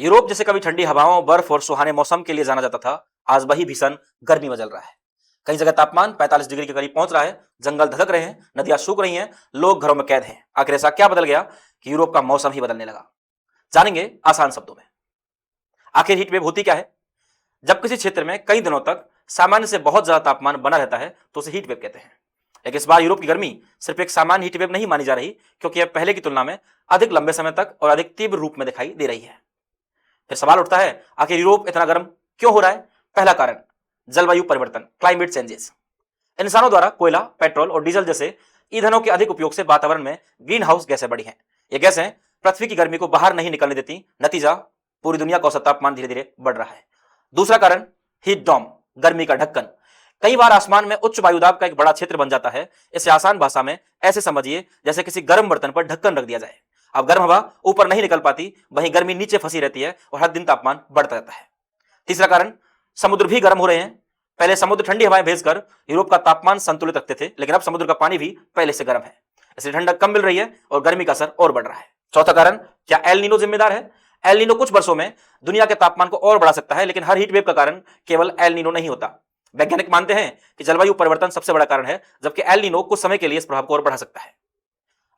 Europe जैसे कभी ठंडी हवाओं, बर्फ और सुहाने मौसम के लिए जाना जाता था, आज वही भीषण गर्मी में जल रहा है। कई जगह तापमान 45 डिग्री के करीब पहुंच रहा है, जंगल धधक रहे हैं, नदियां सूख रही हैं, लोग घरों में कैद हैं। आखिर ऐसा क्या बदल गया कि यूरोप का मौसम ही बदलने लगा? जानेंगे आसान शब्दों में। आखिर हीट वेव होती क्या है? जब किसी क्षेत्र में कई दिनों तक सामान्य से बहुत ज्यादा तापमान बना रहता है तो उसे हीट वेव कहते हैं। लेकिन इस बार यूरोप की गर्मी सिर्फ एक सामान्य हीट वेव नहीं मानी जा रही, क्योंकि यह पहले की तुलना में अधिक लंबे समय तक और अधिक तीव्र रूप में दिखाई दे रही है। फिर सवाल उठता है, आखिर यूरोप इतना गर्म क्यों हो रहा है? पहला कारण, जलवायु परिवर्तन, क्लाइमेट चेंजेस। इंसानों द्वारा कोयला, पेट्रोल और डीजल जैसे ईंधनों के अधिक उपयोग से वातावरण में ग्रीन हाउस गैसें बढ़ी हैं। ये गैसें पृथ्वी की गर्मी को बाहर नहीं निकलने देती, नतीजा पूरी दुनिया का औसत तापमान धीरे धीरे बढ़ रहा है। दूसरा कारण, हीट डोम, गर्मी का ढक्कन। कई बार आसमान में उच्च वायुदाब का एक बड़ा क्षेत्र बन जाता है। इसे आसान भाषा में ऐसे समझिए जैसे किसी गर्म बर्तन पर ढक्कन रख दिया जाए। अब गर्म हवा ऊपर नहीं निकल पाती, वहीं गर्मी नीचे फंसी रहती है और हर दिन तापमान बढ़ता रहता है। तीसरा कारण, समुद्र भी गर्म हो रहे हैं। पहले समुद्र ठंडी हवाएं भेजकर यूरोप का तापमान संतुलित रखते थे, लेकिन अब समुद्र का पानी भी पहले से गर्म है, इसलिए ठंडक कम मिल रही है और गर्मी का असर और बढ़ रहा है। चौथा कारण, क्या एल नीनो जिम्मेदार है? एल नीनो कुछ वर्षों में दुनिया के तापमान को और बढ़ा सकता है, लेकिन हर हीट वेव का कारण केवल एल नीनो नहीं होता। वैज्ञानिक मानते हैं कि जलवायु परिवर्तन सबसे बड़ा कारण है, जबकि एल नीनो कुछ समय के लिए इस प्रभाव को और बढ़ा सकता है।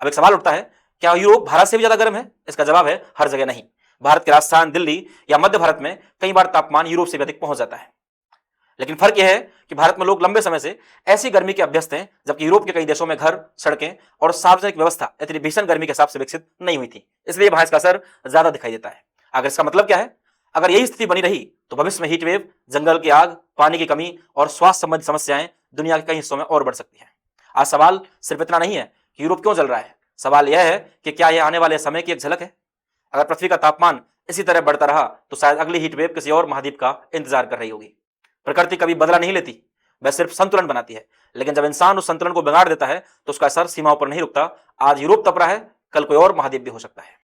अब एक सवाल उठता है, क्या यूरोप भारत से भी ज्यादा गर्म है? इसका जवाब है, हर जगह नहीं। भारत के राजस्थान, दिल्ली या मध्य भारत में कई बार तापमान यूरोप से भी अधिक पहुंच जाता है। लेकिन फर्क यह है कि भारत में लोग लंबे समय से ऐसी गर्मी के अभ्यस्त हैं, जबकि यूरोप के कई देशों में घर, सड़कें और सार्वजनिक व्यवस्था इतनी भीषण गर्मी के हिसाब से विकसित नहीं हुई थी, इसलिए वहां इसका असर ज्यादा दिखाई देता है। अगर इसका मतलब क्या है? अगर यही स्थिति बनी रही तो भविष्य में हीट वेव, जंगल की आग, पानी की कमी और स्वास्थ्य संबंधी समस्याएं दुनिया के कई हिस्सों में और बढ़ सकती हैं। आज सवाल सिर्फ इतना नहीं है कि यूरोप क्यों जल रहा है, सवाल यह है कि क्या यह आने वाले समय की एक झलक है? अगर पृथ्वी का तापमान इसी तरह बढ़ता रहा तो शायद अगली हीट वेव किसी और महाद्वीप का इंतजार कर रही होगी। प्रकृति कभी बदला नहीं लेती, वह सिर्फ संतुलन बनाती है, लेकिन जब इंसान उस संतुलन को बिगाड़ देता है तो उसका असर सीमाओं पर नहीं रुकता। आज यूरोप तप रहा है, कल कोई और महाद्वीप भी हो सकता है।